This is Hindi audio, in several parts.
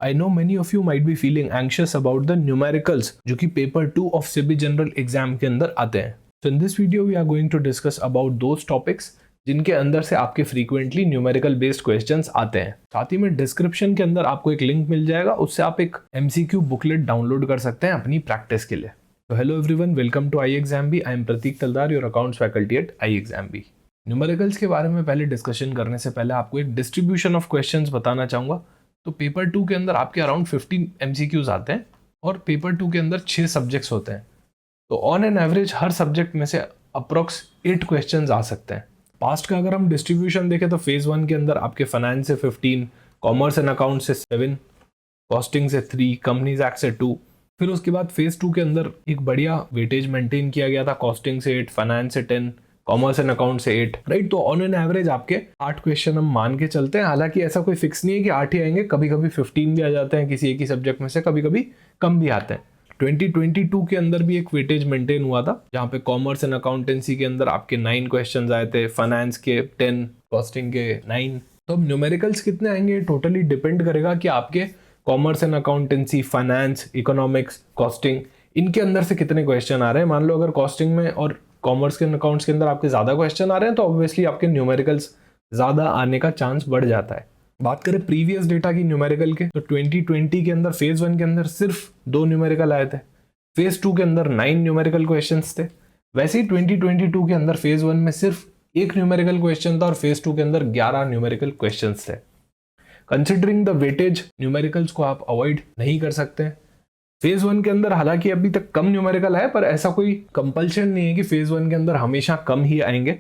I know many of you might be feeling anxious about the numericals जो कि paper 2 of SEBI general exam के अंदर आते हैं. So in this video we are going to discuss about those topics जिनके अंदर से आपके फ्रीक्वेंटली न्यूमेरिकल बेस्ड क्वेश्चंस आते हैं. साथ ही में डिस्क्रिप्शन के अंदर आपको एक लिंक मिल जाएगा, उससे आप एक MCQ बुकलेट डाउनलोड कर सकते हैं अपनी प्रैक्टिस के लिए. तो hello everyone, welcome to iExamB. I am Prateek Taldar, your accounts faculty at iExamB. Numericals के बारे में पहले डिस्कशन करने से पहले आपको एक डिस्ट्रीब्यूशन ऑफ क्वेश्चंस बताना चाहूँगा. तो पेपर 2 के अंदर आपके अराउंड 15 MCQs आते हैं और पेपर 2 के अंदर 6 सब्जेक्ट्स होते हैं. तो on an average her subject में से अप्रोक्स 8 क्वेश्चंस आ सकते हैं. पास्ट का अगर हम डिस्ट्रीब्यूशन देखें तो फेज 1 के अंदर आपके फाइनेंस से 15, कॉमर्स एंड अकाउंट से 7, कॉस्टिंग से 3, कंपनीज एक्ट से 2. फिर उसके बाद फेज 2 के अंदर एक बढ़िया वेटेज मेंटेन किया गया था, कॉस्टिंग से 8, फाइनेंस से 10, कॉमर्स एंड अकाउंट से 8, राइट. तो ऑन एन एवरेज आपके 8 क्वेश्चन हम मान के चलते हैं. हालांकि ऐसा कोई फिक्स नहीं है कि 8 ही आएंगे, कभी कभी 15 भी आ जाते हैं किसी एक ही सब्जेक्ट में से, कभी कभी कम भी आते हैं. 2022 के अंदर भी एक वेटेज मेंटेन हुआ था जहाँ पे कॉमर्स एंड अकाउंटेंसी के अंदर आपके 9 क्वेश्चंस आए थे, फाइनेंस के 10, कॉस्टिंग के 9. तो अब न्यूमेरिकल्स कितने आएंगे टोटली डिपेंड करेगा कि आपके commerce and accountancy, finance, economics, costing, इनके अंदर से कितने क्वेश्चन आ रहे हैं. मान लो अगर कॉस्टिंग में और कॉमर्स के अकाउंट्स के अंदर आपके ज़्यादा क्वेश्चन आ रहे हैं तो ऑब्वियसली आपके न्यूमेरिकल्स ज़्यादा आने का चांस बढ़ जाता है. बात करें प्रीवियस डेटा की न्यूमेरिकल के, तो 2020 के अंदर फेज 1 के अंदर सिर्फ 2 न्यूमेरिकल आए थे, फेज 2 के अंदर 9 न्यूमेरिकल क्वेश्चंस थे. वैसे ही 2022 के अंदर फेज 1 में सिर्फ 1 न्यूमेरिकल क्वेश्चन था और फेज 2 के अंदर 11 न्यूमेरिकल क्वेश्चंस थे. कंसिडरिंग द वेटेज, न्यूमेरिकल्स को आप अवॉइड नहीं कर सकते. फेज 1 के अंदर हालांकि अभी तक कम न्यूमेरिकल है, पर ऐसा कोई कंपल्शन नहीं है कि फेज 1 के अंदर हमेशा कम ही आएंगे.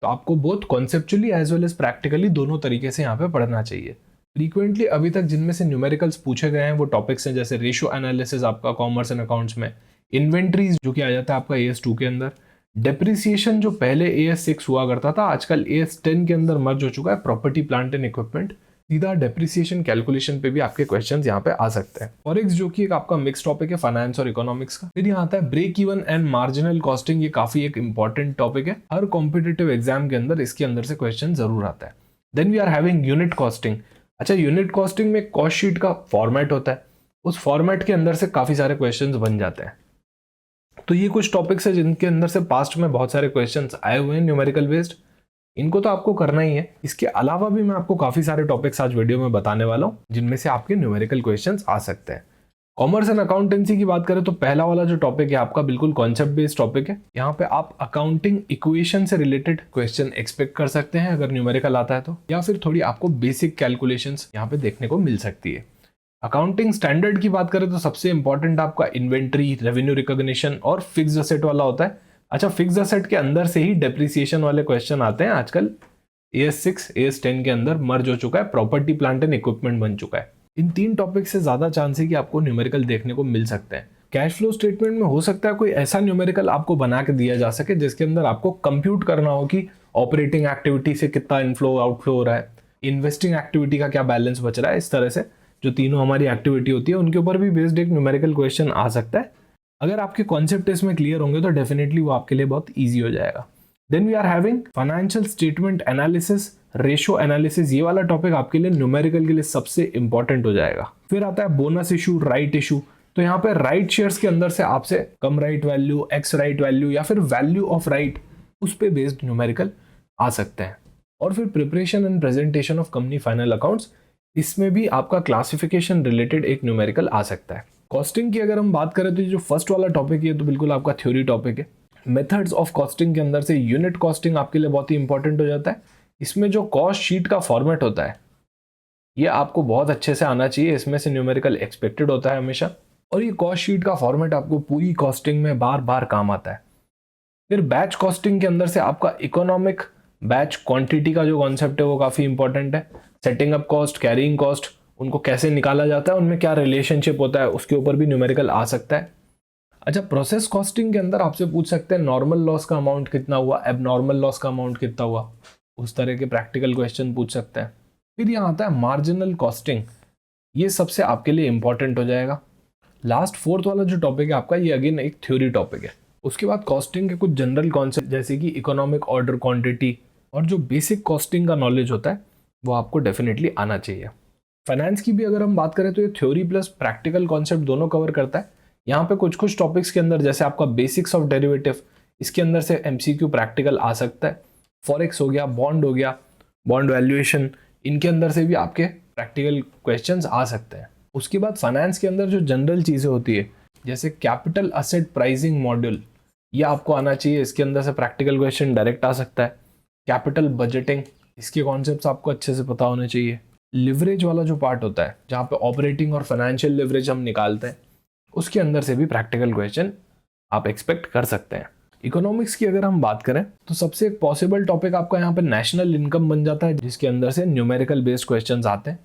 तो आपको both conceptually as well as practically दोनों तरीके से यहाँ पे पढ़ना चाहिए. फ्रीक्वेंटली अभी तक जिनमें से न्यूमेरिकल्स पूछे गए हैं वो टॉपिक्स हैं जैसे रेशियो एनालिसिस आपका कॉमर्स एंड अकाउंट्स में, इन्वेंट्रीज जो कि आ जाता है आपका AS2 के अंदर, डेप्रिसिएशन जो पहले AS6 हुआ करता था आजकल AS10 के अंदर मर्ज हो चुका है, प्रॉपर्टी प्लांट एंड इक्विपमेंट. सीधा डेप्रिसिएशन कैलकुलेशन पे भी आपके क्वेश्चंस यहाँ पे आ सकते हैं. फॉरेक्स जो कि एक आपका मिक्स टॉपिक है फाइनेंस और इकोनॉमिक्स का. फिर यहाँ आता है break even and marginal costing. ये काफी एक इंपॉर्टेंट टॉपिक है, हर कॉम्पिटिटिव एग्जाम के अंदर इसके अंदर से क्वेश्चन जरूर आता है. Then we are having unit costing. अच्छा, यूनिट कॉस्टिंग में कॉस्ट शीट का फॉर्मेट होता है, उस फॉर्मेट के अंदर से काफी सारे क्वेश्चंस बन जाते हैं. तो ये कुछ टॉपिक्स है जिनके अंदर से पास्ट में बहुत सारे क्वेश्चंस आए हुए हैं न्यूमेरिकल बेस्ड. इनको तो आपको करना ही है. इसके अलावा भी मैं आपको काफी सारे टॉपिक्स आज वीडियो में बताने वाला हूँ जिनमें से आपके न्यूमेरिकल क्वेश्चंस आ सकते हैं. कॉमर्स एंड अकाउंटेंसी की बात करें तो पहला वाला जो टॉपिक है आपका बिल्कुल कॉन्सेप्ट बेस्ड टॉपिक है. यहाँ पे आप अकाउंटिंग इक्वेशन से रिलेटेड क्वेश्चन एक्सपेक्ट कर सकते हैं अगर न्यूमेरिकल आता है तो, या फिर थोड़ी आपको बेसिक कैलकुलेशंस यहाँ पे देखने को मिल सकती है. अकाउंटिंग स्टैंडर्ड की बात करें तो सबसे इंपॉर्टेंट आपका इन्वेंट्री, रेवेन्यू रिकॉग्निशन और फिक्स्ड असेट वाला होता है. अच्छा, फिक्स्ड असेट के अंदर से ही डेप्रिसिएशन वाले क्वेश्चन आते हैं. आजकल AS6, AS10 के अंदर मर्ज हो चुका है, प्रॉपर्टी प्लांट एंड इक्विपमेंट बन चुका है. इन 3 टॉपिक से ज्यादा चांस है कि आपको न्यूमेरिकल देखने को मिल सकते हैं. कैश फ्लो स्टेटमेंट में हो सकता है कोई ऐसा न्यूमेरिकल आपको बना के दिया जा सके जिसके अंदर आपको कंप्यूट करना हो कि ऑपरेटिंग एक्टिविटी से कितना इनफ्लो आउटफ्लो हो रहा है, इन्वेस्टिंग एक्टिविटी का क्या बैलेंस बच रहा है. इस तरह से जो तीनों हमारी एक्टिविटी होती है उनके ऊपर भी बेस्ड एक न्यूमेरिकल क्वेश्चन आ सकता है. अगर आपके कॉन्सेप्ट इसमें क्लियर होंगे तो डेफिनेटली वो आपके लिए बहुत ईजी हो जाएगा. Then we are having financial statement analysis, ratio analysis. ये वाला टॉपिक आपके लिए न्यूमेरिकल के लिए सबसे इंपॉर्टेंट हो जाएगा. फिर आता है बोनस इशू, राइट इशू. तो यहाँ पे राइट शेयर्स के अंदर से आपसे कम right value, X right value या फिर वैल्यू ऑफ राइट, उस पे बेस्ड न्यूमेरिकल आ सकते हैं. और फिर preparation and presentation of company final accounts, इसमें भी आपका क्लासिफिकेशन रिलेटेड एक न्यूमेरिकल आ सकता है. कॉस्टिंग की अगर हम बात करें तो ये जो फर्स्ट वाला टॉपिक है तो बिल्कुल आपका थ्योरी टॉपिक है. मेथड्स ऑफ कॉस्टिंग के अंदर से यूनिट कॉस्टिंग आपके लिए बहुत ही इंपॉर्टेंट हो जाता है. इसमें जो कॉस्ट शीट का फॉर्मेट होता है ये आपको बहुत अच्छे से आना चाहिए. इसमें से न्यूमेरिकल एक्सपेक्टेड होता है हमेशा, और ये कॉस्ट शीट का फॉर्मेट आपको पूरी कॉस्टिंग में बार बार काम आता है. फिर बैच कॉस्टिंग के अंदर से आपका इकोनॉमिक बैच क्वांटिटी का जो कॉन्सेप्ट है वो काफी इंपॉर्टेंट है. Setting up cost, carrying cost, उनको कैसे निकाला जाता है, उनमें क्या रिलेशनशिप होता है, उसके ऊपर भी न्यूमेरिकल आ सकता है. अच्छा, प्रोसेस कॉस्टिंग के अंदर आपसे पूछ सकते हैं नॉर्मल लॉस का अमाउंट कितना हुआ, एबनॉर्मल लॉस का अमाउंट कितना हुआ, उस तरह के प्रैक्टिकल क्वेश्चन पूछ सकते हैं. फिर यहाँ आता है मार्जिनल कॉस्टिंग. ये सबसे आपके लिए इंपॉर्टेंट हो जाएगा. लास्ट फोर्थ वाला जो टॉपिक है आपका, ये अगेन एक थ्योरी टॉपिक है. उसके बाद कॉस्टिंग के कुछ जनरल कॉन्सेप्ट जैसे कि इकोनॉमिक ऑर्डर क्वांटिटी और जो बेसिक कॉस्टिंग का नॉलेज होता है वो आपको डेफिनेटली आना चाहिए. फाइनेंस की भी अगर हम बात करें तो ये थ्योरी प्लस प्रैक्टिकल कॉन्सेप्ट दोनों कवर करता है। यहाँ पे कुछ कुछ टॉपिक्स के अंदर जैसे आपका बेसिक्स ऑफ डेरिवेटिव, इसके अंदर से एमसीक्यू प्रैक्टिकल आ सकता है। फॉरेक्स हो गया, बॉन्ड वैल्यूएशन, इनके अंदर से भी आपके प्रैक्टिकल क्वेश्चंस आ सकते हैं। उसके बाद फाइनेंस के अंदर जो जनरल चीज़ें होती है जैसे कैपिटल असेट प्राइसिंग मॉड्यूल, ये आपको आना चाहिए, इसके अंदर से प्रैक्टिकल क्वेश्चन डायरेक्ट आ सकता है। कैपिटल बजटिंग, इसके कॉन्सेप्ट्स आपको अच्छे से पता होने चाहिए। लिवरेज वाला जो पार्ट होता है जहाँ पे ऑपरेटिंग और फाइनेंशियल लिवरेज हम निकालते हैं, उसके अंदर से भी प्रैक्टिकल क्वेश्चन आप एक्सपेक्ट कर सकते हैं। इकोनॉमिक्स की अगर हम बात करें तो सबसे एक पॉसिबल टॉपिक आपका यहाँ पे नेशनल इनकम बन जाता है, जिसके अंदर से न्यूमेरिकल बेस्ड क्वेश्चंस आते हैं।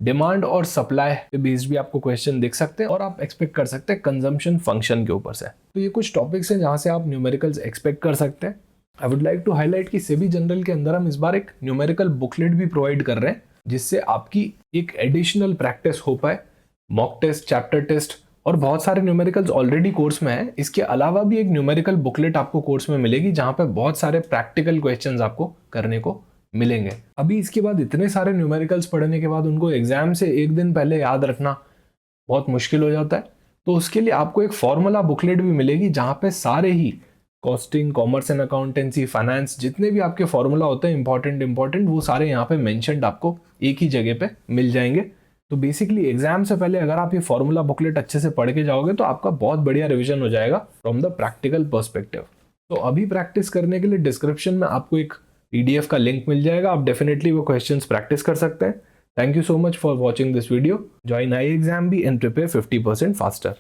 डिमांड और सप्लाई पे बेस्ड भी आपको क्वेश्चन देख सकते हैं और आप एक्सपेक्ट कर सकते हैं कंजम्पशन फंक्शन के ऊपर से। तो ये कुछ टॉपिक्स हैं जहाँ से आप न्यूमेरिकल्स एक्सपेक्ट कर सकते हैं। I would like to highlight कि सेबी जनरल के अंदर हम इस बार एक न्यूमेरिकल बुकलेट भी प्रोवाइड कर रहे हैं, जिससे आपकी एक एडिशनल प्रैक्टिस हो पाए। मॉक टेस्ट, चैप्टर टेस्ट और बहुत सारे न्यूमेरिकल्स ऑलरेडी कोर्स में है। इसके अलावा भी एक न्यूमेरिकल बुकलेट आपको कोर्स में मिलेगी जहाँ पे बहुत सारे प्रैक्टिकल क्वेश्चंस आपको करने को मिलेंगे। अभी इसके बाद इतने सारे न्यूमेरिकल्स पढ़ने के बाद उनको एग्जाम से एक दिन पहले याद रखना बहुत मुश्किल हो जाता है। तो उसके लिए आपको एक फॉर्मूला बुकलेट भी मिलेगी जहाँ पे सारे ही costing, commerce and accountancy, finance, जितने भी आपके फॉर्मूला होते हैं इंपॉर्टेंट वो सारे यहाँ पे मेंशन्ड आपको एक ही जगह पे मिल जाएंगे। तो बेसिकली एग्जाम से पहले अगर आप ये फॉर्मूला बुकलेट अच्छे से पढ़ के जाओगे तो आपका बहुत बढ़िया रिवीजन हो जाएगा फ्रॉम द प्रैक्टिकल पर्सपेक्टिव। तो अभी प्रैक्टिस करने के लिए डिस्क्रिप्शन में आपको एक PDF का लिंक मिल जाएगा, आप डेफिनेटली वो क्वेश्चंस प्रैक्टिस कर सकते हैं। Thank you so much for watching this video. Join IExamB and prepare 50% faster.